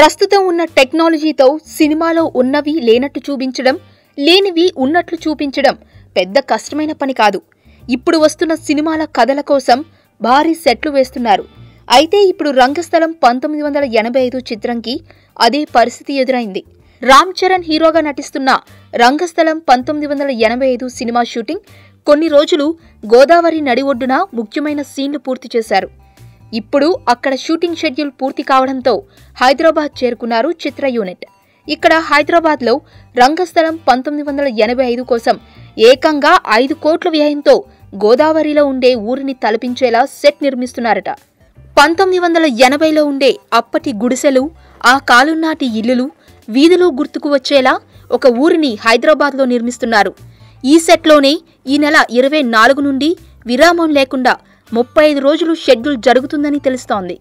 ప్రస్తుతం ఉన్న టెక్నాలజీతో సినిమాలో ఉన్నవి లేనట్టు చూపించడం, లేనివి ఉన్నట్లు చూపించడం పెద్ద కష్టమైన పని కాదు. ఇప్పుడు వస్తున్న సినిమాల కథల కోసం భారీ సెట్లు వేస్తున్నారు. అయితే ఇప్పుడు రంగస్థలం 1985 చిత్రంకి అదే పరిస్థితి ఎదురైంది. రామ్ చరణ్ హీరోగా నటిస్తున్న రంగస్థలం 1985 సినిమా షూటింగ్ కొన్ని రోజులు గోదావరి నడి ఒడ్డున ముఖ్యమైన సీన్లు పూర్తి చేశారు. ఇప్పుడు అక్కడ షూటింగ్ షెడ్యూల్ పూర్తి కావడంతో హైదరాబాద్ చేరుకున్నారు చిత్ర యూనిట్. ఇక్కడ హైదరాబాద్లో రంగస్థలం 1985 కోసం ఏకంగా 5 కోట్ల వ్యయంతో గోదావరిలో ఉండే ఊరిని తలపించేలా సెట్ నిర్మిస్తున్నారట. 1980లో ఉండే అప్పటి గుడిసెలు, ఆ కాలునాటి ఇల్లులు, వీధులు గుర్తుకు వచ్చేలా ఒక ఊరిని హైదరాబాద్లో నిర్మిస్తున్నారు. ఈ సెట్లోనే ఈ నెల 24 నుండి విరామం లేకుండా 35 రోజులు షెడ్యూల్ జరుగుతుందని తెలుస్తోంది.